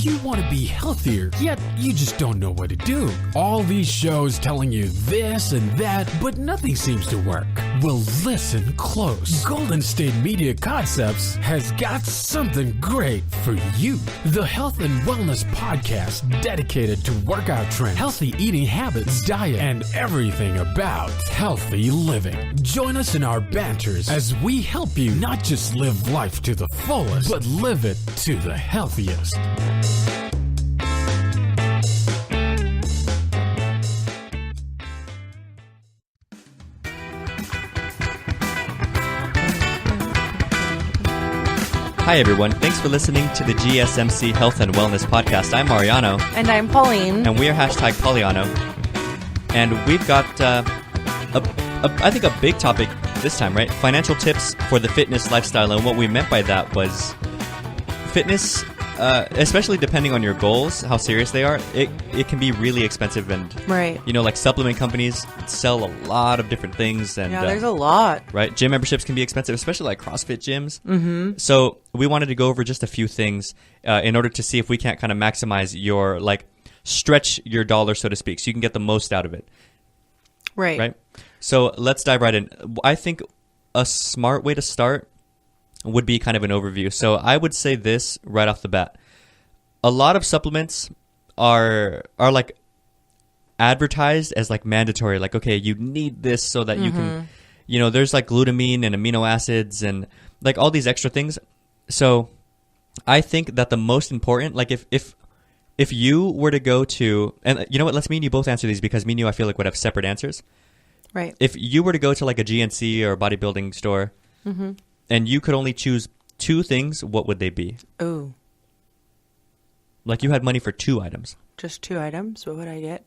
you want to be healthier, yet you just don't know what to do? All these shows telling you this and that, but nothing seems to work. Well, listen close. Golden State Media Concepts has got something great for you. The Health and Wellness Podcast dedicated to workout trends, healthy eating habits, diet, and everything about healthy living. Join us in our banters as we help you not just live life to the fullest, but live it to the healthiest. Hi everyone, thanks for listening to the GSMC Health and Wellness Podcast. I'm Mariano. And I'm Pauline. And we are hashtag Poliano. And we've got, I think a big topic this time, right? Financial tips for the fitness lifestyle. And what we meant by that was fitness, especially depending on your goals, how serious they are, it can be really expensive. And, right. You know, like supplement companies sell a lot of different things. And yeah, there's a lot. Right? Gym memberships can be expensive, especially like CrossFit gyms. Mm-hmm. So we wanted to go over just a few things in order to see if we can't kind of maximize your, like, stretch your dollar, so to speak, so you can get the most out of it. Right. So let's dive right in. I think a smart way to start would be kind of an overview. So I would say this right off the bat. A lot of supplements are like advertised as like mandatory. Like, okay, you need this so that you can, you know, there's like glutamine and amino acids and like all these extra things. So I think that the most important, like if you were to go to, and you know what, let's me and you both answer these because me and you, I feel like would have separate answers. Right. If you were to go to like a GNC or a bodybuilding store and you could only choose two things, what would they be? Ooh. Like you had money for 2 items. Just 2 items? What would I get?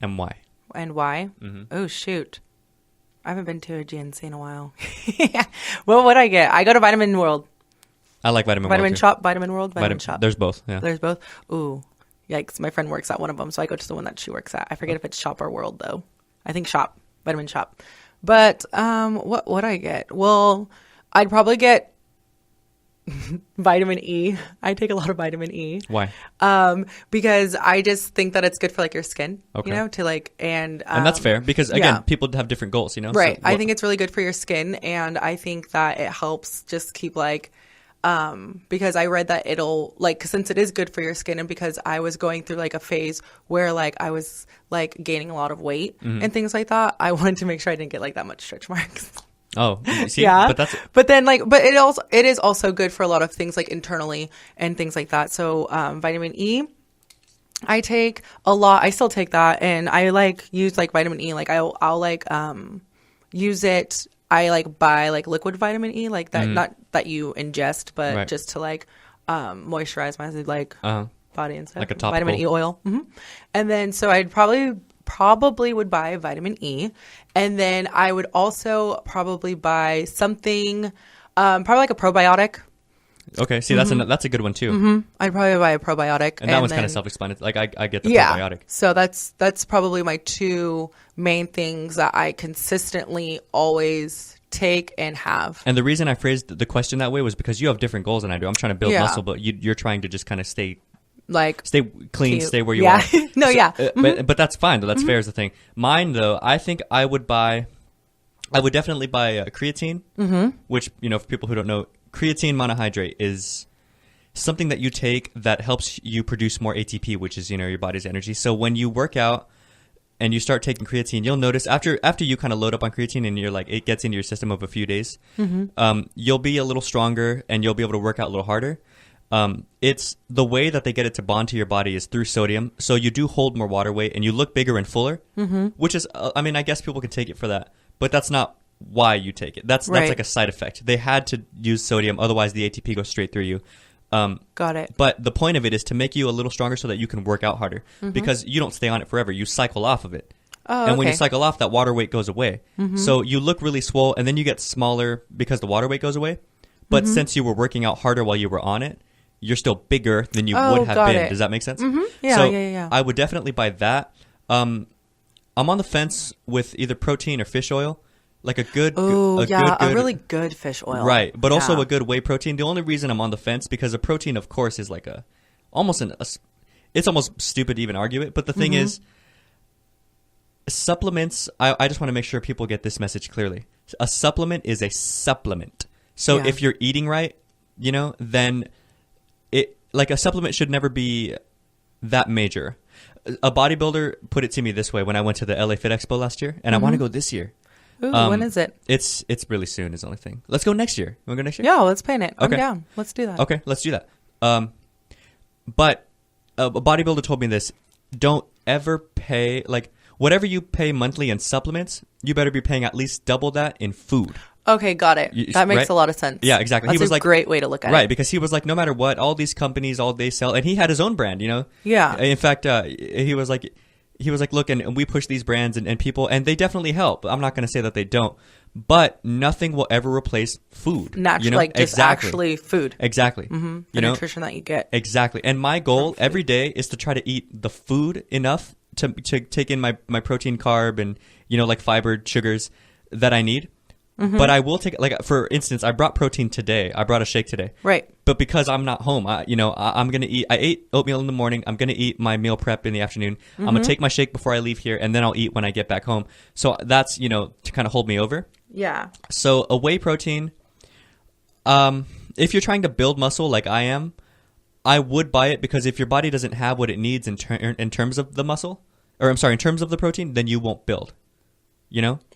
And why? And why? Mm-hmm. Oh, shoot. I haven't been to a GNC in a while. What would I get? I go to Vitamin World. I like Vitamin Vitamin World. Shop, Vitamin World, Vitamin Shop. There's both, yeah. There's both? Ooh. Yikes. My friend works at one of them, so I go to the one that she works at. I forget if it's Shop or World, though. I think Shop. Vitamin Shop. But what would I get? Well, I'd probably get vitamin E. I take a lot of vitamin E. Why? Because I just think that it's good for like your skin, okay. You know, to like, and that's fair because again, people have different goals, you know? Right. So I think it's really good for your skin. And I think that it helps just keep like, because I read that it'll like, since it is good for your skin and because I was going through like a phase where like I was like gaining a lot of weight and things like that, I wanted to make sure I didn't get like that much stretch marks. Oh, see, yeah. But it is also good for a lot of things like internally and things like that. So, vitamin E, I take a lot. I still take that and I like use like vitamin E. Like I'll like, use it. I like buy like liquid vitamin E, like that, not that you ingest, but just to like, moisturize my like body and stuff. Like a topical vitamin E oil. And then, so I'd probably would buy vitamin E. And then I would also probably buy something, probably like a probiotic. Okay, see, that's a good one too. I'd probably buy a probiotic. And that one's kind of self-explanatory. Like I get the probiotic. So that's probably my 2 main things that I consistently always take and have. And the reason I phrased the question that way was because you have different goals than I do. I'm trying to build muscle, but you're trying to just kind of stay clean, cute. stay where you are. No, so, yeah. But that's fine. That's fair is the thing. Mine, though, I think I would definitely buy creatine, which, you know, for people who don't know, creatine monohydrate is something that you take that helps you produce more ATP, which is, you know, your body's energy. So when you work out and you start taking creatine, you'll notice after you kind of load up on creatine and you're like, it gets into your system over a few days, you'll be a little stronger and you'll be able to work out a little harder. It's the way that they get it to bond to your body is through sodium. So you do hold more water weight and you look bigger and fuller, which is, I mean, I guess people can take it for that, but that's not why you take it. That's like a side effect. They had to use sodium. Otherwise the ATP goes straight through you. Got it. But the point of it is to make you a little stronger so that you can work out harder because you don't stay on it forever. You cycle off of it. Oh, and when you cycle off, that water weight goes away. So you look really swole and then you get smaller because the water weight goes away. But since you were working out harder while you were on it, you're still bigger than you would have been. Does that make sense? Yeah, I would definitely buy that. I'm on the fence with either protein or fish oil. Like a really good fish oil. Right, but also a good whey protein. The only reason I'm on the fence because a protein, of course, is like a it's almost stupid to even argue it. But the thing is, supplements, I just want to make sure people get this message clearly. A supplement is a supplement. So if you're eating right, then a supplement should never be that major. A bodybuilder put it to me this way when I went to the LA Fit Expo last year, and I want to go this year. Ooh, when is it? It's really soon is the only thing. Let's go next year. You want to go next year? Yeah, let's plan it. Okay. I'm down. Let's do that. Okay, let's do that. But a bodybuilder told me this. Don't ever pay, whatever you pay monthly in supplements, you better be paying at least double that in food. Okay, got it. That makes a lot of sense. Yeah, exactly. That's he was a great way to look at it. Right, because he was like, no matter what, all these companies, all they sell, and he had his own brand, Yeah. In fact, he was like, look, and we push these brands and people, and they definitely help. I'm not going to say that they don't, but nothing will ever replace food. Just exactly. actually food. Exactly. The nutrition that you get. Exactly. And my goal every day is to try to eat the food enough to take in my protein, carb, and fiber, sugars that I need. But I will take, for instance, I brought protein today. I brought a shake today. Right. But because I'm not home, I'm going to eat. I ate oatmeal in the morning. I'm going to eat my meal prep in the afternoon. I'm going to take my shake before I leave here, and then I'll eat when I get back home. So that's, to kind of hold me over. Yeah. So a whey protein, if you're trying to build muscle like I am, I would buy it because if your body doesn't have what it needs in terms of the muscle, in terms of the protein, then you won't build.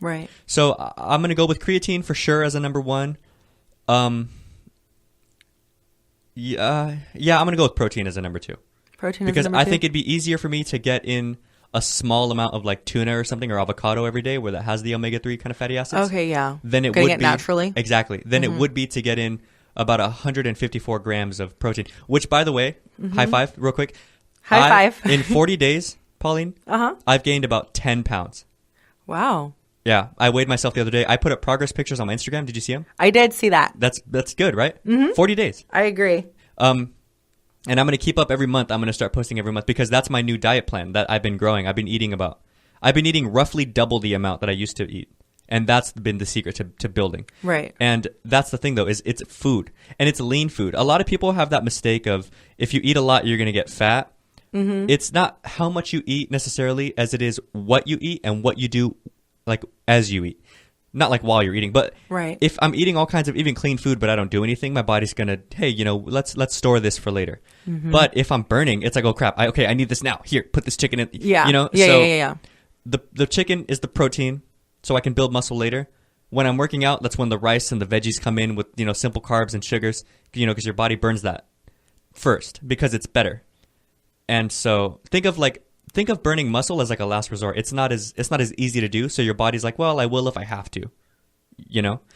Right. So I'm going to go with creatine for sure as a number one. I'm going to go with protein as a number two. Because I think it'd be easier for me to get in a small amount of tuna or something or avocado every day where that has the omega-3 kind of fatty acids. Okay, yeah. Then it would be naturally. Exactly. Then it would be to get in about 154 grams of protein, which, by the way, high five real quick. High five. In 40 days, Pauline, I've gained about 10 pounds. Wow. Yeah, I weighed myself the other day. I put up progress pictures on my Instagram. Did you see them? I did see that. That's good, right? 40 days. I agree. And I'm going to keep up every month. I'm going to start posting every month because that's my new diet plan that I've been growing. I've been eating roughly double the amount that I used to eat. And that's been the secret to building. Right. And that's the thing, though, is it's food. And it's lean food. A lot of people have that mistake of if you eat a lot, you're going to get fat. It's not how much you eat necessarily as it is what you eat and what you do as you eat. Not while you're eating, but if I'm eating all kinds of even clean food, but I don't do anything, my body's gonna, hey, let's store this for later. But if I'm burning, it's like, oh crap, I need this now. Here, put this chicken in. Yeah. Yeah. The chicken is the protein, so I can build muscle later. When I'm working out, that's when the rice and the veggies come in with simple carbs and sugars. Because your body burns that first because it's better. And so think of burning muscle as a last resort. It's not as easy to do. So your body's like, well, I will if I have to,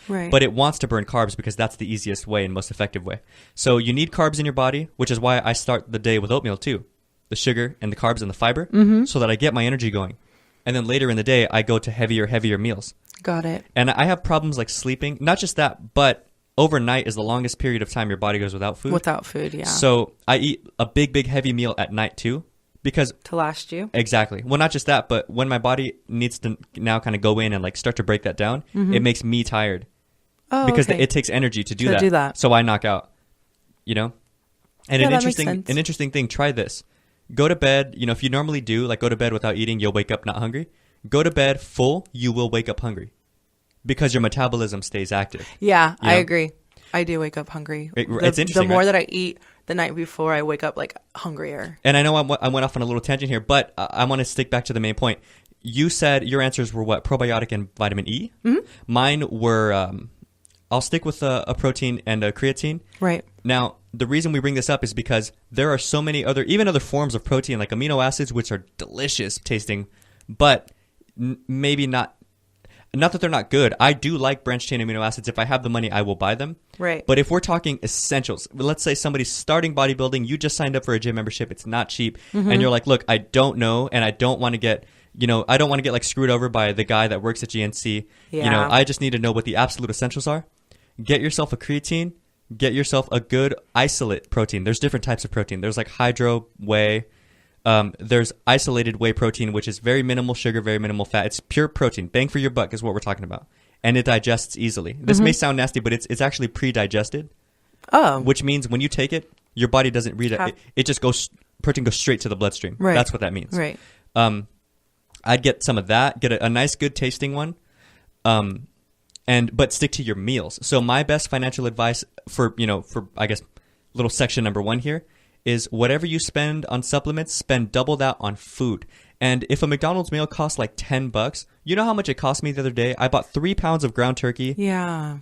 Right. But it wants to burn carbs because that's the easiest way and most effective way. So you need carbs in your body, which is why I start the day with oatmeal too, the sugar and the carbs and the fiber, so that I get my energy going. And then later in the day, I go to heavier meals. Got it. And I have problems like sleeping. Not just that, but overnight is the longest period of time your body goes without food. Without food, yeah. So I eat a big heavy meal at night too. Because to last you. Exactly. Well, not just that, but when my body needs to now kind of go in and start to break that down, it makes me tired. Oh, because okay. it takes energy to do that. So I knock out. And an interesting thing. Try this. Go to bed. If you normally do go to bed without eating, you'll wake up not hungry. Go to bed full. You will wake up hungry, because your metabolism stays active. Yeah, I agree. I do wake up hungry. It's interesting. The more that I eat the night before, I wake up hungrier. And I know I went off on a little tangent here, but I want to stick back to the main point. You said your answers were what? Probiotic and vitamin E? Mine were, I'll stick with a protein and a creatine. Right. Now, the reason we bring this up is because there are so many other forms of protein, like amino acids, which are delicious tasting, but maybe not that they're not good. I do like branched chain amino acids. If I have the money, I will buy them. Right. But if we're talking essentials, let's say somebody's starting bodybuilding, you just signed up for a gym membership, it's not cheap, and you're like, look, I don't know, and I don't want to get, I don't want to get screwed over by the guy that works at GNC. Yeah. I just need to know what the absolute essentials are. Get yourself a creatine. Get yourself a good isolate protein. There's different types of protein. There's hydro, whey. There's isolated whey protein, which is very minimal sugar, very minimal fat. It's pure protein. Bang for your buck is what we're talking about. And it digests easily. This may sound nasty, but it's actually pre-digested. Oh. Which means when you take it, your body doesn't read it. It just goes, protein goes straight to the bloodstream. Right. That's what that means. Right. I'd get some of that, get a nice, good tasting one. But stick to your meals. So my best financial advice for I guess little section number 1 here is whatever you spend on supplements, spend double that on food. And if a McDonald's meal costs like $10, you know how much it cost me the other day? I bought 3 pounds of ground turkey. Yeah.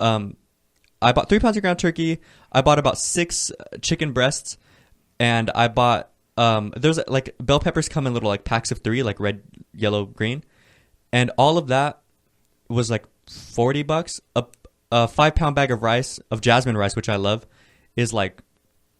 I bought 3 pounds of ground turkey. I bought about 6 chicken breasts, and I bought there's like bell peppers come in little like packs of 3, like red, yellow, green, and all of that was like $40. A 5-pound bag of rice, of jasmine rice, which I love, is like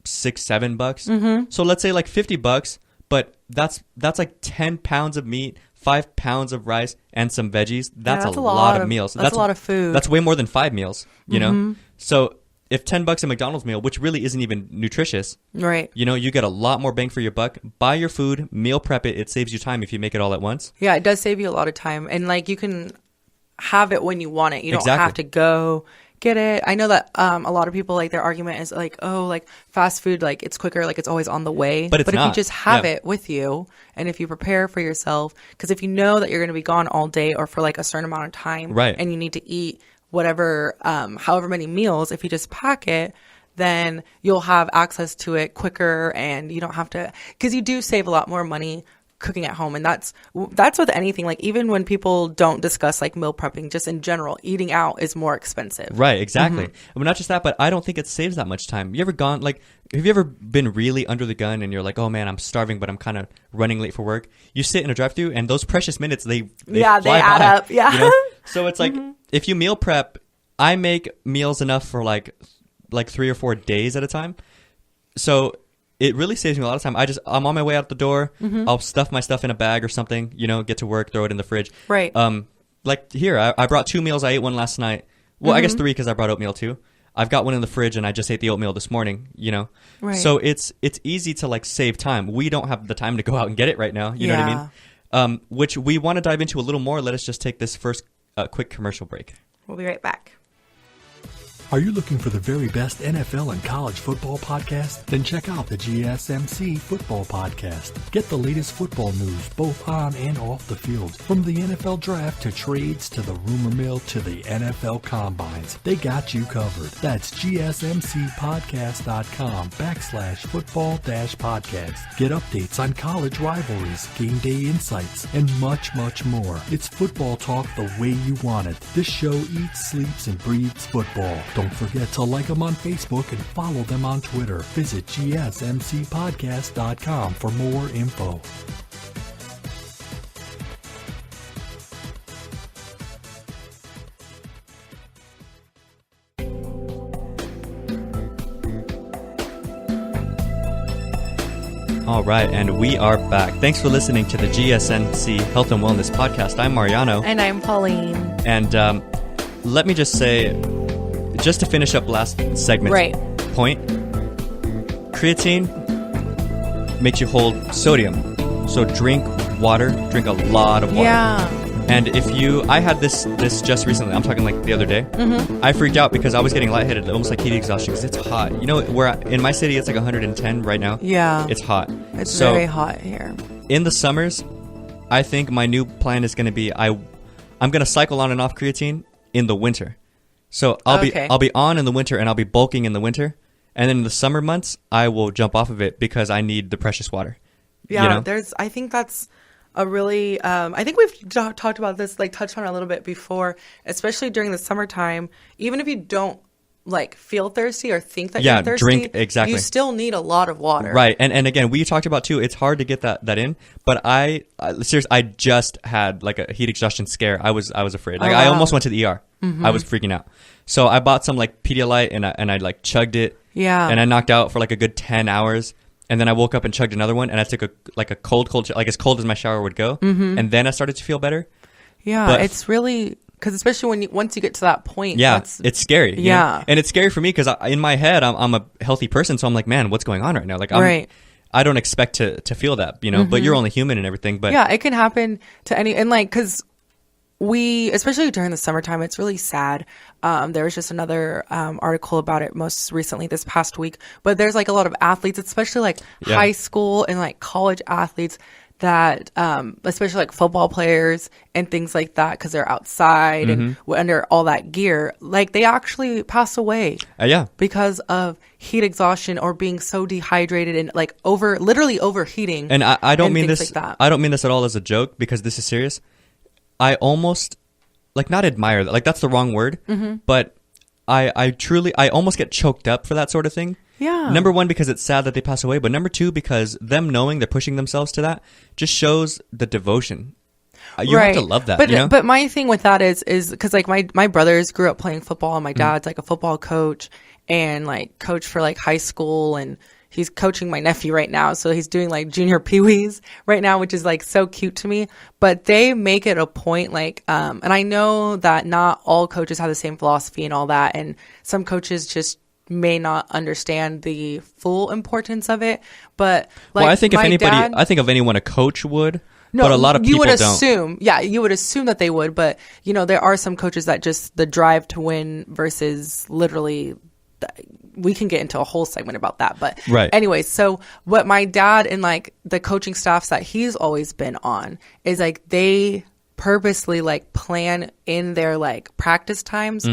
$6-7. Mm-hmm. So let's say like $50, but that's like 10 pounds of meat, 5 pounds of rice, and some veggies. That's a lot of meals. That's a lot of food. That's way more than 5 meals, you know? So if $10 a McDonald's meal, which really isn't even nutritious, right? You get a lot more bang for your buck. Buy your food, meal prep it. It saves you time if you make it all at once. Yeah, it does save you a lot of time. And like you can have it when you want it. You don't have to go get it. I know that a lot of people, like, their argument is like, oh, like fast food, like it's quicker, like it's always on the way. But if you just have it with you, and if you prepare for yourself, because if you know that you're going to be gone all day or for like a certain amount of time, right, and you need to eat whatever, however many meals, if you just pack it, then you'll have access to it quicker, and you don't have to, because you do save a lot more money cooking at home. And that's with anything. Like, even when people don't discuss like meal prepping, just in general, eating out is more expensive. Right, exactly. I mean, not just that, but I don't think it saves that much time. Have you ever been really under the gun and you're like, oh man, I'm starving, but I'm kind of running late for work? You sit in a drive-thru, and those precious minutes, they fly they add by, up. Yeah. So it's like, if you meal prep, I make meals enough for like 3 or 4 days at a time. So it really saves me a lot of time. I'm on my way out the door. I'll stuff my stuff in a bag or something, get to work, throw it in the fridge. Right. Like here, I brought 2 meals. I ate one last night. Well, I guess 3 because I brought oatmeal too. I've got one in the fridge, and I just ate the oatmeal this morning, Right. So it's easy to like save time. We don't have the time to go out and get it right now. You know what I mean? Which we want to dive into a little more. Let us just take this first quick commercial break. We'll be right back. Are you looking for the very best NFL and college football podcast? Then check out the GSMC Football Podcast. Get the latest football news both on and off the field. From the NFL Draft to trades to the rumor mill to the NFL Combines. They got you covered. That's GSMCpodcast.com/football-podcast. Get updates on college rivalries, game day insights, and much, much more. It's football talk the way you want it. This show eats, sleeps, and breathes football. Don't forget to like them on Facebook and follow them on Twitter. Visit GSMCpodcast.com for more info. All right, and we are back. Thanks for listening to the GSMC Health and Wellness Podcast. I'm Mariano. And I'm Pauline. And let me just say, just to finish up last segment's point, creatine makes you hold sodium. So drink water, drink a lot of water. Yeah. And I had this just recently, I'm talking like the other day. I freaked out because I was getting lightheaded, almost like heat exhaustion, because it's hot. In my city, it's like 110 right now. Yeah. It's hot. It's very hot here. In the summers, I think my new plan is going to be, I'm going to cycle on and off creatine in the winter. So I'll be on in the winter, and I'll be bulking in the winter. And then in the summer months, I will jump off of it because I need the precious water. Yeah, I think that's a really, I think we've talked about this, like touched on it a little bit before, especially during the summertime. Even if you don't like feel thirsty or think that you're thirsty, drink, exactly. You still need a lot of water. Right. And again, we talked about too, it's hard to get that in, but seriously, I just had like a heat exhaustion scare. I was afraid. Like I almost went to the ER. I was freaking out. So I bought some like Pedialyte and I like chugged it. Yeah. And I knocked out for like a good 10 hours. And then I woke up and chugged another one, and I took a cold, like as cold as my shower would go. And then I started to feel better. Yeah, but it's really, because especially once you get to that point. Yeah, it's scary. Yeah. And it's scary for me because in my head, I'm a healthy person. So I'm like, man, what's going on right now? Like, I don't expect to feel that, but you're only human and everything. But yeah, it can happen to any, and like, because we, especially during the summertime, it's really sad. There was just another article about it most recently this past week. But there's like a lot of athletes, especially like high school and like college athletes that, especially like football players and things like that, because they're outside and under all that gear, like they actually pass away. Because of heat exhaustion or being so dehydrated and like literally overheating. And I don't mean this. Like that. I don't mean this at all as a joke, because this is serious. I almost not admire that. Like, that's the wrong word. But I truly almost get choked up for that sort of thing. Yeah. Number one, because it's sad that they pass away, but number two, because them knowing they're pushing themselves to that just shows the devotion. You have to love that. But my thing with that is because like my brothers grew up playing football, and my dad's like a football coach and like coach for like high school, and he's coaching my nephew right now. So he's doing like junior peewees right now, which is like so cute to me. But they make it a point, like, and I know that not all coaches have the same philosophy and all that. And some coaches just may not understand the full importance of it. But like, well, I think I think of anyone a coach would. No, but a lot of people you would don't. assume, yeah, you would assume that they would. But, you know, there are some coaches that just the drive to win versus literally, we can get into a whole segment about that. But anyway, so what my dad and like the coaching staffs that he's always been on is like they purposely like plan in their like practice times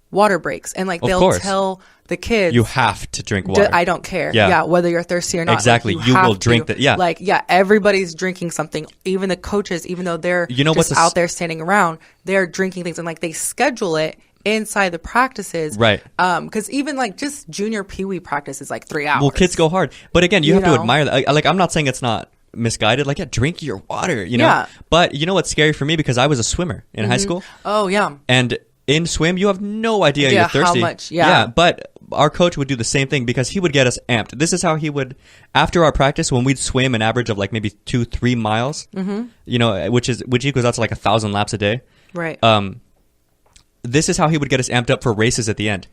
water breaks, and like they'll tell the kids, you have to drink water. I don't care. Yeah, whether you're thirsty or not. Exactly. Like, you will drink that. Yeah. Like, yeah, everybody's drinking something. Even the coaches, even though they're just out there standing around, they're drinking things, and like they schedule it inside the practices. Right. Because even like just junior peewee practice is like 3 hours. Well, kids go hard. But again, you have to admire that. Like, I'm not saying it's not misguided. Like, yeah, drink your water, you know? Yeah. But you know what's scary for me? Because I was a swimmer in high school. Oh, yeah. And in swim, you have no idea you're thirsty. How much, yeah. But our coach would do the same thing, because he would get us amped. This is how he would, after our practice, when we'd swim an average of like maybe 2-3 miles, you know, which equals out to like 1,000 laps a day. Right. This is how he would get us amped up for races at the end.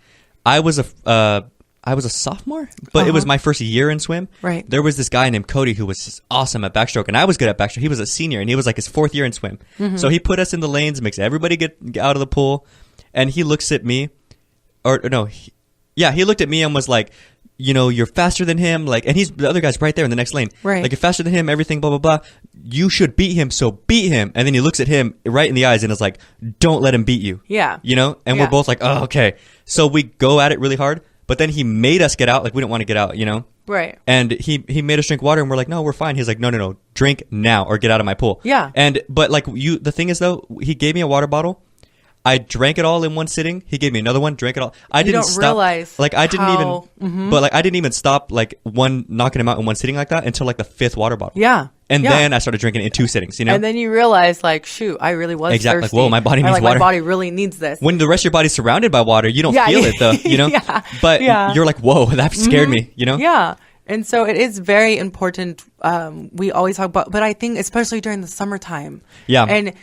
I was a sophomore, but it was my first year in swim. Right. There was this guy named Cody who was just awesome at backstroke, and I was good at backstroke. He was a senior, and he was like his 4th year in swim. So he put us in the lanes, makes everybody get out of the pool, and he looks at me, he looked at me and was like, you know, you're faster than him, like, and the other guy's right there in the next lane. Right. Like, you're faster than him, everything, blah, blah, blah. You should beat him, so beat him. And then he looks at him right in the eyes and is like, don't let him beat you. Yeah. You know? And we're both like, oh, okay. So we go at it really hard, but then he made us get out. Like, we didn't want to get out, you know? Right. And he made us drink water, and we're like, no, we're fine. He's like, no, drink now or get out of my pool. Yeah. But like, the thing is though, he gave me a water bottle. I drank it all in one sitting. He gave me another one, drank it all. I didn't stop. Realize like, I didn't even, but like, I didn't even stop like knocking him out in one sitting like that until like the 5th water bottle. Yeah. And then I started drinking it in 2 sittings, you know? And then you realize, like, shoot, I really was exactly. thirsty. Like, whoa, my body needs water. My body really needs this. When the rest of your body's surrounded by water, you don't feel it though, you know? But you're like, whoa, that scared me, you know? Yeah. And so it is very important. We always talk about, but I think especially during the summertime. Yeah. And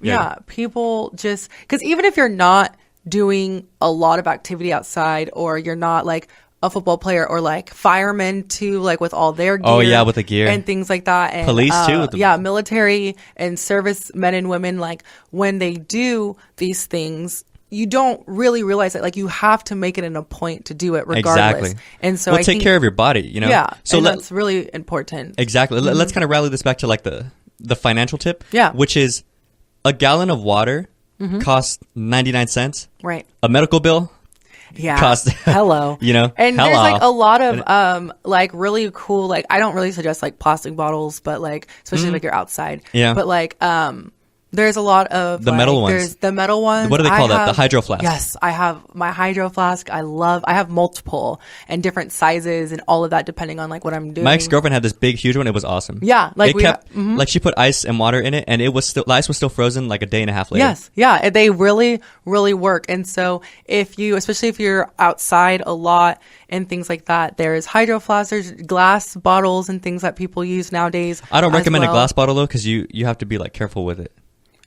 yeah. People just, because even if you're not doing a lot of activity outside, or you're not like a football player or like firemen too, like with all their gear. Oh yeah, with the gear and things like that. And, police too. Military and service men and women, like when they do these things, you don't really realize that, like, you have to make it a point to do it regardless. Exactly. And so take care of your body, you know? Yeah. So and that's really important. Exactly. Let's kind of rally this back to like the financial tip. Yeah. Which is a gallon of water costs 99 cents. Right. A medical bill costs hello. You know? And there's like a lot of like really cool, like, I don't really suggest like plastic bottles, but like especially like you're outside. Yeah. But like there's a lot of the metal ones. There's the metal ones. What do they call that? The hydro flask. Yes, I have my hydro flask. I have multiple and different sizes and all of that depending on like what I'm doing. My ex-girlfriend had this big, huge one. It was awesome. Yeah, like like she put ice and water in it, and the ice was still frozen like a day and a half later. Yes, yeah, they really, really work. And so especially if you're outside a lot and things like that, there's hydro flasks, there's glass bottles and things that people use nowadays. I don't recommend a glass bottle though, because you have to be like careful with it.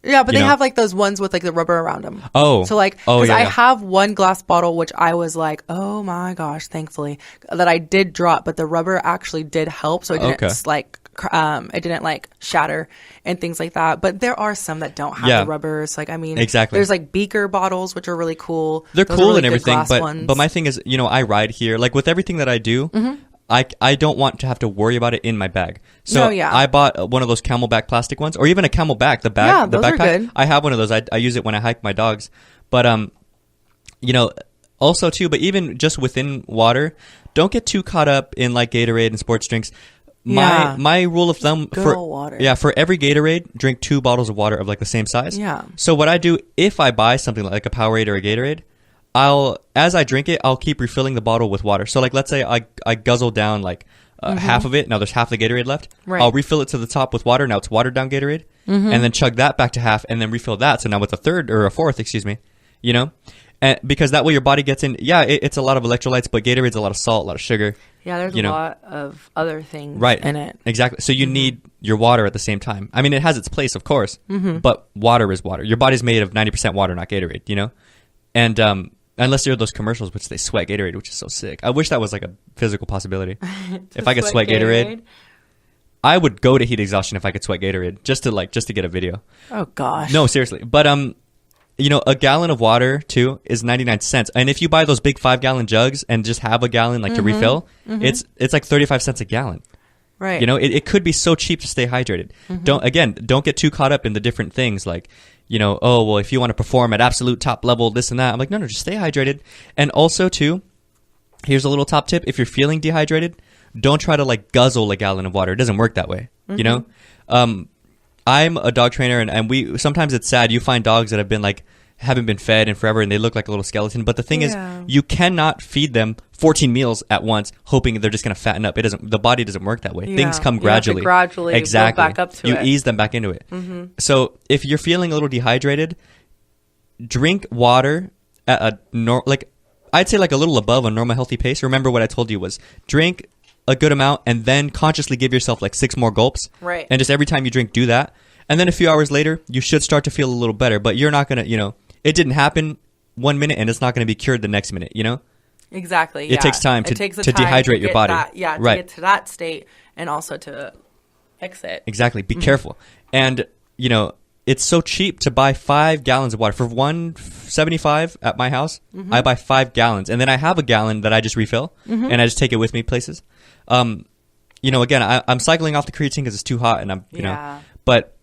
Yeah, but they have like those ones with like the rubber around them. Oh. So like, because I have one glass bottle, which I was like, oh my gosh, thankfully, that I did drop, but the rubber actually did help. So it didn't like it didn't like shatter and things like that. But there are some that don't have the rubbers. Like, I mean, exactly. There's like beaker bottles, which are really cool. They're Those cool really and everything, ones. but my thing is, you know, I ride here. Like with everything that I do, I don't want to have to worry about it in my bag. So I bought one of those Camelback plastic ones, or even a Camelback, the bag, yeah, the those backpack. Are good. I have one of those. I use it when I hike my dogs. But you know, also too, but even just within water, don't get too caught up in like Gatorade and sports drinks. My rule of thumb for every Gatorade, drink 2 bottles of water of like the same size. Yeah. So what I do, if I buy something like a Powerade or a Gatorade, as I drink it, I'll keep refilling the bottle with water. So like, let's say I guzzle down like half of it. Now there's half the Gatorade left. Right. I'll refill it to the top with water. Now it's watered down Gatorade, and then chug that back to half, and then refill that. So now it's a third or a fourth, excuse me. You know, and because that way your body gets in. Yeah, it's a lot of electrolytes, but Gatorade's a lot of salt, a lot of sugar. Yeah, there's a lot of other things in it. Exactly. So you need your water at the same time. I mean, it has its place, of course, but water is water. Your body's made of 90% water, not Gatorade, you know? And unless you're those commercials which they sweat Gatorade, which is so sick. I wish that was like a physical possibility. If I could sweat Gatorade, I would go to heat exhaustion if I could sweat Gatorade just to get a video. Oh, gosh. No, seriously. But, you know, a gallon of water too is 99 cents. And if you buy those big 5-gallon jugs and just have a gallon like to refill, it's like 35 cents a gallon. Right. You know, it could be so cheap to stay hydrated. Don't get too caught up in the different things like, you know, oh, well, if you want to perform at absolute top level, this and that. I'm like, no, just stay hydrated. And also too, here's a little top tip. If you're feeling dehydrated, don't try to like guzzle a gallon of water. It doesn't work that way. You know? I'm a dog trainer, and we sometimes it's sad. You find dogs that haven't been fed in forever, and they look like a little skeleton. But the thing is, you cannot feed them 14 meals at once, hoping they're just going to fatten up. It doesn't. The body doesn't work that way. Yeah. Things come gradually. You have to gradually build back up to it. You ease them back into it. So if you're feeling a little dehydrated, drink water at I'd say like a little above a normal healthy pace. Remember what I told you was drink a good amount and then consciously give yourself like 6 more gulps. Right. And just every time you drink, do that. And then a few hours later, you should start to feel a little better. But you're not going to, you know, it didn't happen 1 minute and it's not going to be cured the next minute, you know? Exactly. It takes time to dehydrate your body. To get to that state and also to fix it. Exactly. Be careful. And, you know, it's so cheap to buy 5 gallons of water. For $1.75 at my house, I buy 5 gallons. And then I have a gallon that I just refill and I just take it with me places. You know, again, I'm cycling off the creatine because it's too hot and I'm, you know, but,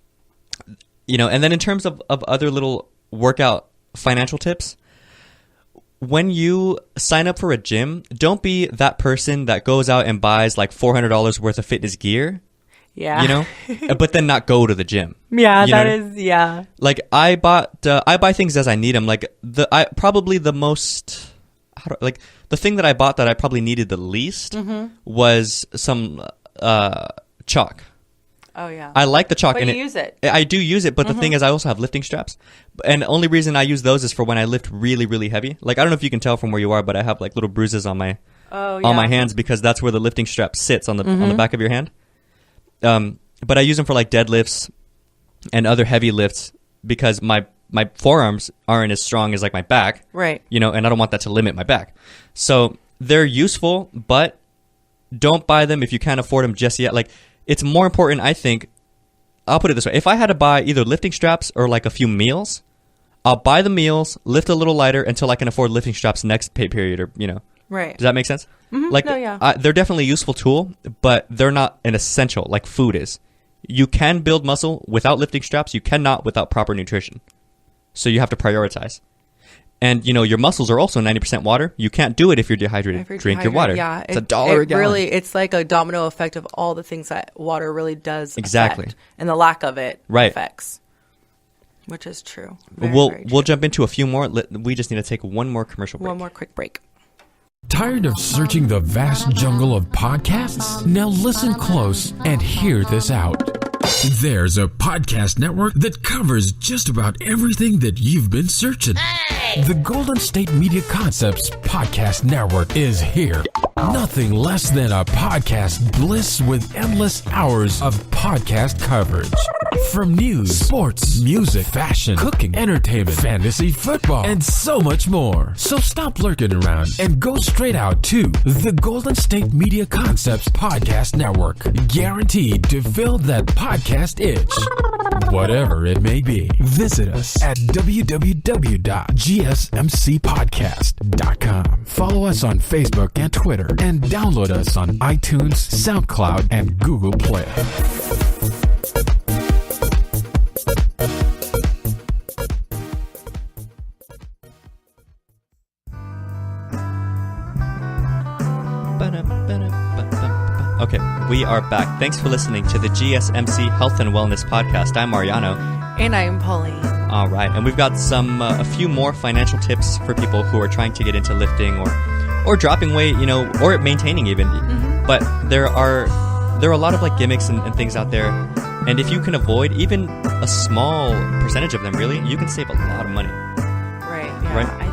you know, and then in terms of other little workout financial tips, when you sign up for a gym, don't be that person that goes out and buys like $400 worth of fitness gear. Yeah. You know, but then not go to the gym. Yeah, you know? Like I buy things as I need them. Like the thing that I bought that I probably needed the least was some chalk. Oh yeah. I like the chalk. But you use it. I do use it, but the thing is I also have lifting straps. And the only reason I use those is for when I lift really, really heavy. Like I don't know if you can tell from where you are, but I have like little bruises on my hands because that's where the lifting strap sits on the back of your hand. But I use them for like deadlifts and other heavy lifts because my forearms aren't as strong as like my back. Right. You know, and I don't want that to limit my back. So they're useful, but don't buy them if you can't afford them just yet. Like it's more important, I think. I'll put it this way. If I had to buy either lifting straps or like a few meals, I'll buy the meals, lift a little lighter until I can afford lifting straps next pay period or, you know. Right. Does that make sense? Like, they're definitely a useful tool, but they're not an essential like food is. You can build muscle without lifting straps. You cannot without proper nutrition. So you have to prioritize. And, you know, your muscles are also 90% water. You can't do it if you're dehydrated. Drink your water. Yeah. It's $1 a gallon. Really, it's like a domino effect of all the things that water really does affect, and the lack of it affects. Which is true. We'll jump into a few more. We just need to take one more commercial break. One more quick break. Tired of searching the vast jungle of podcasts? Now listen close and hear this out. There's a podcast network that covers just about everything that you've been searching. Hey! The Golden State Media Concepts Podcast Network is here. Nothing less than a podcast bliss with endless hours of podcast coverage. From news, sports, music, fashion, cooking, entertainment, fantasy, football, and so much more. So stop lurking around and go straight out to the Golden State Media Concepts Podcast Network. Guaranteed to fill that podcast itch. Whatever it may be. Visit us at www.gsmcpodcast.com. Follow us on Facebook and Twitter, and download us on iTunes, SoundCloud, and Google Play. Okay, we are back. Thanks for listening to the GSMC Health and Wellness Podcast. I'm Mariano. And I'm Pauline. All right, and we've got a few more financial tips for people who are trying to get into lifting or dropping weight, or maintaining even. Mm-hmm. But there are a lot of like gimmicks and things out there, and if you can avoid even a small percentage of them, really, you can save a lot of money. Right. Yeah. Right? I think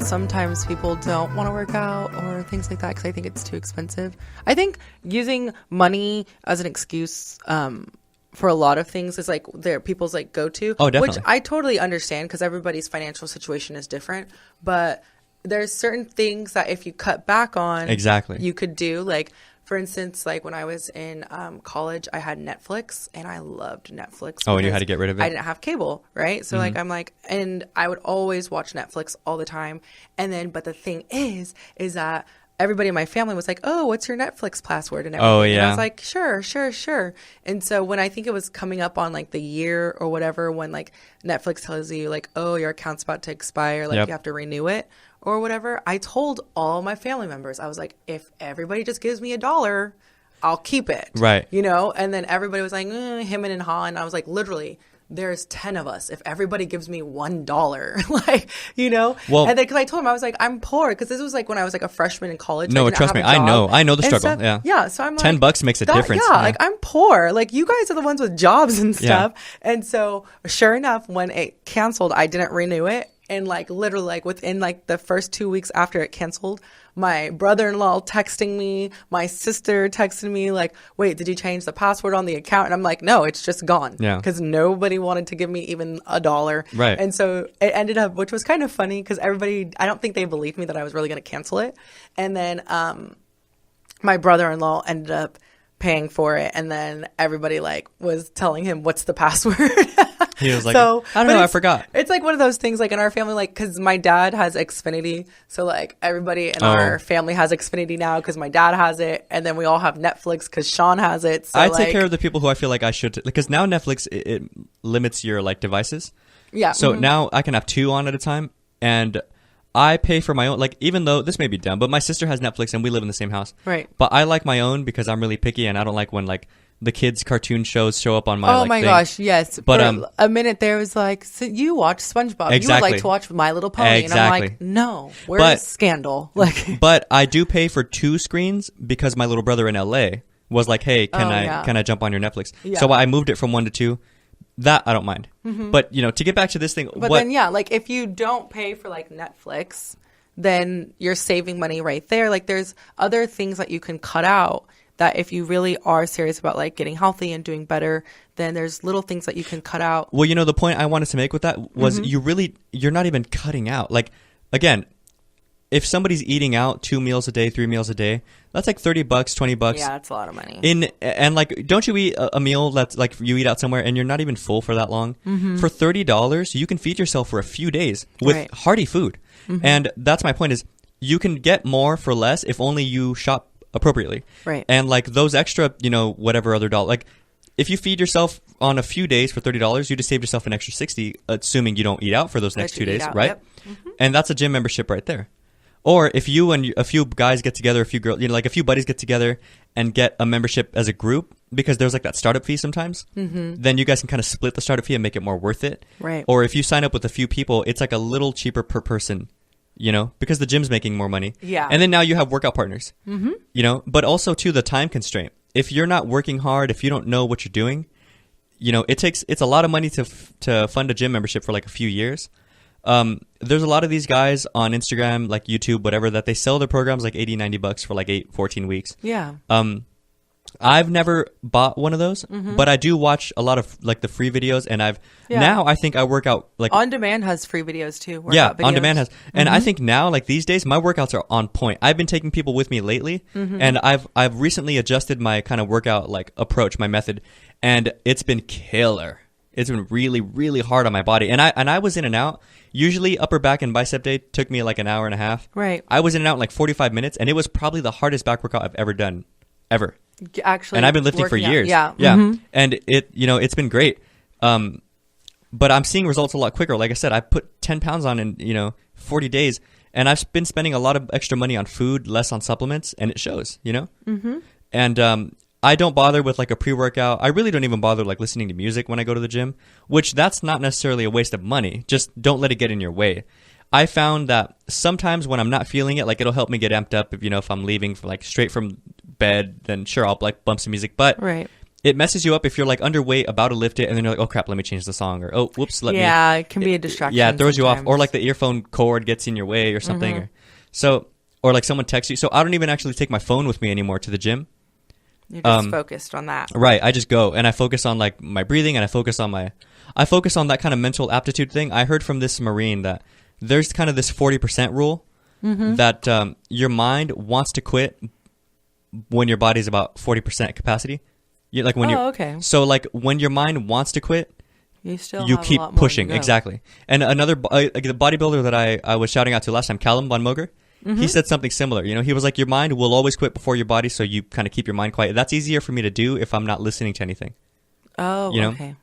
sometimes people don't want to work out or things like that because I think it's too expensive. I think using money as an excuse for a lot of things is like people's like go-to. Oh, definitely. Which I totally understand because everybody's financial situation is different. But there's certain things that if you cut back on, exactly, you could do. Like, for instance, like when I was in college, I had Netflix and I loved Netflix. Oh, and you had to get rid of it? I didn't have cable, right? So and I would always watch Netflix all the time. But the thing is that everybody in my family was like, oh, what's your Netflix password and everything? Oh, yeah. And I was like, sure. And so when I think it was coming up on like the year or whatever, when like Netflix tells you like, oh, your account's about to expire, like you have to renew it or whatever, I told all my family members, I was like, if everybody just gives me $1, I'll keep it. Right. And then everybody was like, him and ha. And I was like, literally, there's 10 of us. If everybody gives me $1, Well, and then because I told him, I was like, I'm poor. Because this was like when I was like a freshman in college. No, trust me. I know the struggle. Stuff. Yeah. Yeah. So I'm like, $10 makes a difference. Yeah. Like I'm poor. Like you guys are the ones with jobs and stuff. Yeah. And so sure enough, when it canceled, I didn't renew it. And like literally like within like the first 2 weeks after it canceled, my brother-in-law texting me, my sister texted me like, wait, did you change the password on the account? And I'm like, no, it's just gone. Yeah. Because nobody wanted to give me even $1. Right. And so it ended up, which was kind of funny because everybody, I don't think they believed me that I was really going to cancel it. And then my brother-in-law ended up paying for it, and then everybody like was telling him what's the password. He was like, I don't know, I forgot. It's like one of those things like in our family, like because my dad has Xfinity, so like everybody in our family has Xfinity now because my dad has it, and then we all have Netflix because Sean has it. So I take care of the people who I feel like I should, because now Netflix it limits your like devices. Yeah. So now I can have 2 on at a time, and I pay for my own, like, even though this may be dumb, but my sister has Netflix and we live in the same house. Right. But I like my own because I'm really picky and I don't like when, like, the kids' cartoon shows show up on my, oh like, my thing. Gosh, yes. But, for a minute there was like, so you watch SpongeBob. Exactly. You would like to watch My Little Pony. Exactly. And I'm like, no, where's Scandal? Like, But I do pay for 2 screens because my little brother in LA was like, hey, can I jump on your Netflix? Yeah. So I moved it from 1 to 2. That I don't mind. Mm-hmm. But, to get back to this thing. But then, like if you don't pay for like Netflix, then you're saving money right there. Like there's other things that you can cut out that if you really are serious about like getting healthy and doing better, then there's little things that you can cut out. Well, the point I wanted to make with that was you're not even cutting out. Like, again, if somebody's eating out 2 meals a day, 3 meals a day, that's like $30, $20. Yeah, that's a lot of money. And like, don't you eat a meal that's like you eat out somewhere and you're not even full for that long? Mm-hmm. For $30, you can feed yourself for a few days with hearty food. Mm-hmm. And that's my point is you can get more for less if only you shop appropriately. Right. And like those extra, whatever other dollar, like if you feed yourself on a few days for $30, you just saved yourself an extra $60, assuming you don't eat out for those next 2 days, right? Yep. Mm-hmm. And that's a gym membership right there. Or if you and a few guys get together, a few girls, like a few buddies get together and get a membership as a group, because there's like that startup fee sometimes, then you guys can kind of split the startup fee and make it more worth it. Right. Or if you sign up with a few people, it's like a little cheaper per person, because the gym's making more money. Yeah. And then now you have workout partners, but also too the time constraint. If you're not working hard, if you don't know what you're doing, it's a lot of money to fund a gym membership for like a few years. There's a lot of these guys on Instagram, like YouTube, whatever, that they sell their programs like $80, $90 for like 14 weeks. Yeah. I've never bought one of those, but I do watch a lot of like the free videos, and now I think I work out like On Demand has free videos too. Yeah, videos. On Demand has, and I think now like these days my workouts are on point. I've been taking people with me lately, and I've recently adjusted my kind of workout like approach, my method, and it's been killer. It's been really, really hard on my body, and I was in and out. Usually, upper back and bicep day took me like an hour and a half. Right. I was in and out in like 45 minutes, and it was probably the hardest back workout I've ever done, ever. Actually, And I've been lifting for working out. years. Yeah. And it's been great. But I'm seeing results a lot quicker. Like I said, I put 10 pounds on in 40 days, and I've been spending a lot of extra money on food, less on supplements, and it shows. And I don't bother with like a pre-workout. I really don't even bother like listening to music when I go to the gym, which that's not necessarily a waste of money. Just don't let it get in your way. I found that sometimes when I'm not feeling it, like it'll help me get amped up if I'm leaving for like straight from bed, then sure, I'll like bump some music. But it messes you up if you're like underweight, about to lift it, and then you're like, oh crap, let me change the song, or oh whoops, let me. Yeah, it can be a distraction. Yeah, it throws sometimes. you off, or like the earphone cord gets in your way or something. Or like someone texts you. So I don't even actually take my phone with me anymore to the gym. You're just focused on that. Right. I just go and I focus on like my breathing, and I focus on that kind of mental aptitude thing. I heard from this Marine that there's kind of this 40% rule that your mind wants to quit when your body's about 40% capacity. So like when your mind wants to quit, you keep pushing. Exactly. And another the bodybuilder that I was shouting out to last time, Callum Von Moger, he said something similar. He was like, your mind will always quit before your body, so you kind of keep your mind quiet. That's easier for me to do if I'm not listening to anything. Oh, okay.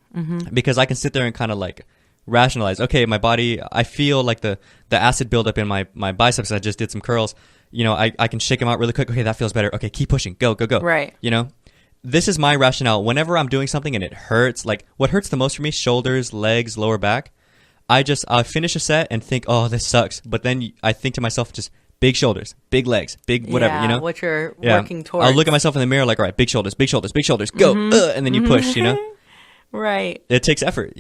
Because I can sit there and kind of like rationalize, okay, my body, I feel like the acid buildup in my biceps. I just did some curls. I can shake them out really quick. Okay, that feels better. Okay, keep pushing. Go. Right. This is my rationale. Whenever I'm doing something and it hurts, like what hurts the most for me, shoulders, legs, lower back, I finish a set and think, oh, this sucks. But then I think to myself, just big shoulders, big legs, big whatever, what you're working towards. I'll look at myself in the mirror like, all right, big shoulders, go, and then you push, Right. It takes effort,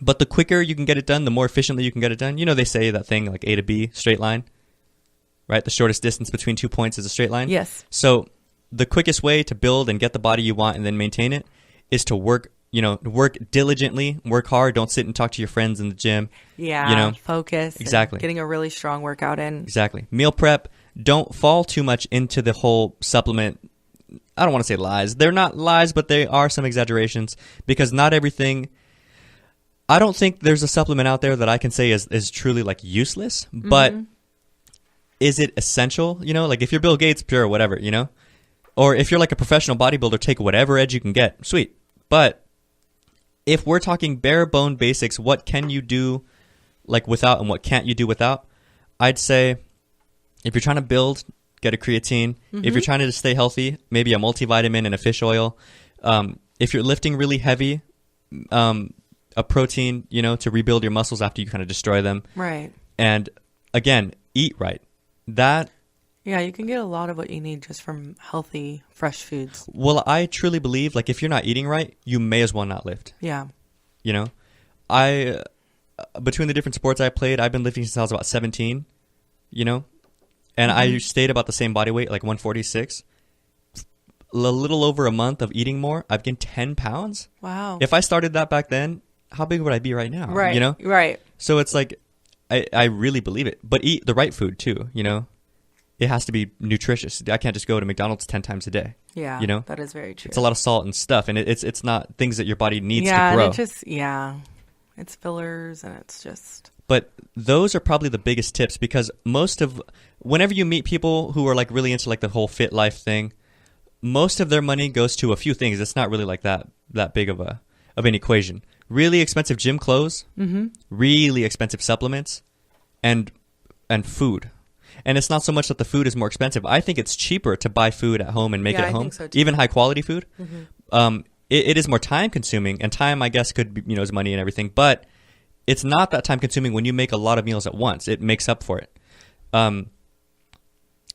But the quicker you can get it done, the more efficiently you can get it done. They say that thing like A to B, straight line, right? The shortest distance between 2 points is a straight line. Yes. So the quickest way to build and get the body you want and then maintain it is to work diligently, work hard. Don't sit and talk to your friends in the gym. Yeah. Focus. Exactly. Getting a really strong workout in. Exactly. Meal prep. Don't fall too much into the whole supplement. I don't want to say lies. They're not lies, but they are some exaggerations, because not everything. I don't think there's a supplement out there that I can say is truly like useless, but is it essential? Like if you're Bill Gates, sure, whatever, or if you're like a professional bodybuilder, take whatever edge you can get. Sweet. But if we're talking bare bone basics, what can you do like without and what can't you do without? I'd say if you're trying to build, get a creatine. If you're trying to stay healthy, maybe a multivitamin and a fish oil. If you're lifting really heavy, a protein, to rebuild your muscles after you kind of destroy them. Right. And again, eat right. Yeah, you can get a lot of what you need just from healthy, fresh foods. Well, I truly believe, like, if you're not eating right, you may as well not lift. Yeah. Between the different sports I played, I've been lifting since I was about 17, and I stayed about the same body weight, like 146. A little over a month of eating more, I've gained 10 pounds. Wow. If I started that back then, how big would I be right now? Right. Right. So it's like, I really believe it. But eat the right food too, It has to be nutritious. I can't just go to McDonald's 10 times a day. Yeah, that is very true. It's a lot of salt and stuff, and it's not things that your body needs to Yeah, grow. it's fillers, and it's just... But those are probably the biggest tips, because whenever you meet people who are like really into like the whole fit life thing, most of their money goes to a few things. It's not really like that big of an equation. Really expensive gym clothes, really expensive supplements, and food. And it's not so much that the food is more expensive. I think it's cheaper to buy food at home and make it at home. I think so too. Even high quality food. It is more time consuming, and time, I guess, could be, is money and everything. But it's not that time consuming when you make a lot of meals at once. It makes up for it.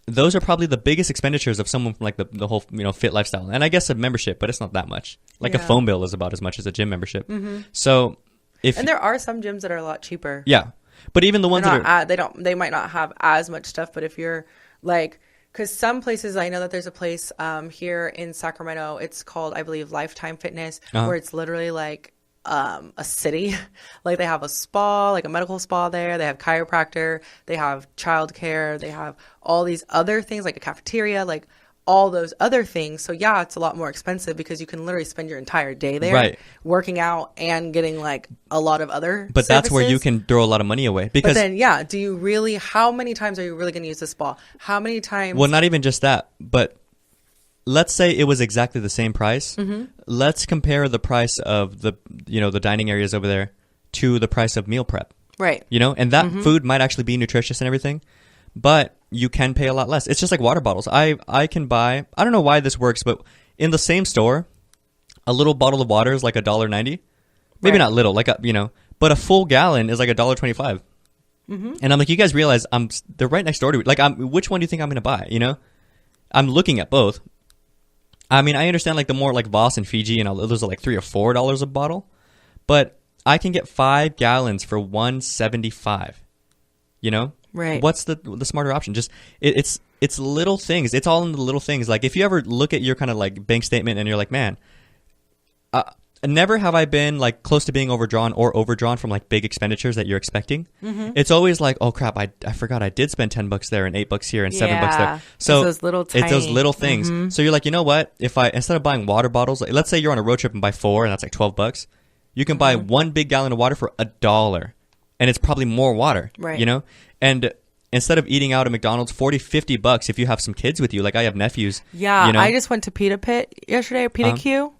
Those are probably the biggest expenditures of someone from like the whole fit lifestyle. And I guess a membership, but it's not that much. Like a phone bill is about as much as a gym membership. So and there are some gyms that are a lot cheaper. Yeah. But even the ones they might not have as much stuff, but if you're like Because some places, I know that there's a place here in Sacramento. It's called, I believe, Lifetime Fitness, where it's literally like a city. Like they have a spa, like a medical spa there. They have chiropractor. They have childcare. They have all these other things like a cafeteria, like all those other things. So yeah, it's a lot more expensive because you can literally spend your entire day there working out and getting like a lot of other But services. that's where you can throw a lot of money away. Because But then, yeah, do you really, how many times are you really going to use the spa? How many times? Well, not even just that, but let's say it was exactly the same price. Let's compare the price of the dining areas over there to the price of meal prep. Right. And that food might actually be nutritious and everything, but you can pay a lot less. It's just like water bottles. I can buy, I don't know why this works, but in the same store, a little bottle of water is like $1.90. Maybe not little, like but a full gallon is like $1.25. And I'm like, you guys realize they're right next door to me. Like, which one do you think I'm going to buy? I'm looking at both. I mean, I understand like the more like Voss and Fiji and all those are like $3 or $4 a bottle, but I can get 5 gallons for $1.75. Right. What's the smarter option? Just it's little things. It's all in the little things. Like if you ever look at your kind of like bank statement and you're like, man, never have I been like close to being overdrawn from like big expenditures that you're expecting. It's always like, oh crap, I forgot I did spend $10 there and $8 here and $7 there. So it's those little things. So you're like, you know what? If instead of buying water bottles, like, let's say you're on a road trip and buy 4 and that's like $12, you can buy 1 big gallon of water for $1. And it's probably more water, right. And instead of eating out at McDonald's, $40-$50 if you have some kids with you. Like I have nephews. Yeah, I just went to Pita Pit yesterday, Pita Q,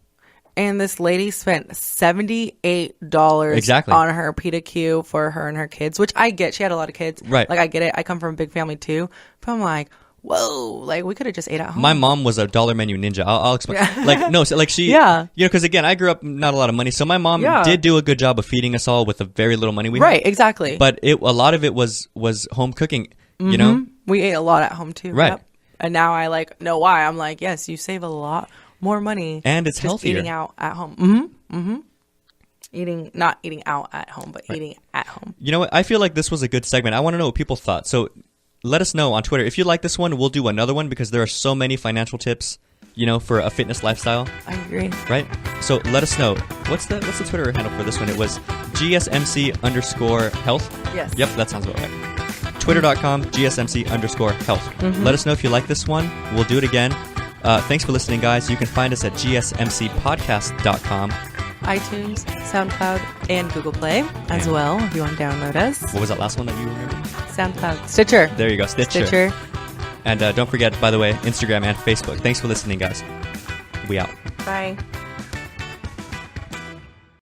and this lady spent $78 on her Pita Q for her and her kids, which I get. She had a lot of kids. Right. Like I get it. I come from a big family too. But I'm like, whoa, like we could have just ate at home. My mom was a dollar menu ninja. I'll explain. Like no, so like she, because again, I grew up not a lot of money, so my mom did do a good job of feeding us all with the very little money we had. Right, exactly. But a lot of it was home cooking. We ate a lot at home too. Right. Yep. And now I like know why. I'm like, yes, you save a lot more money, and it's just healthier. Eating out at home. Not eating out at home, but eating at home. You know what? I feel like this was a good segment. I want to know what people thought. So let us know on Twitter. If you like this one, we'll do another one because there are so many financial tips, for a fitness lifestyle. I agree. Right? So let us know. What's the Twitter handle for this one? It was GSMC_health. Yes. Yep, that sounds about right. Twitter.com, GSMC_health. Let us know if you like this one. We'll do it again. Thanks for listening, guys. You can find us at GSMCpodcast.com. iTunes, SoundCloud, and Google Play as well if you want to download us. What was that last one that you remember? SoundCloud. Stitcher. There you go, Stitcher. And don't forget, by the way, Instagram and Facebook. Thanks for listening, guys. We out. Bye.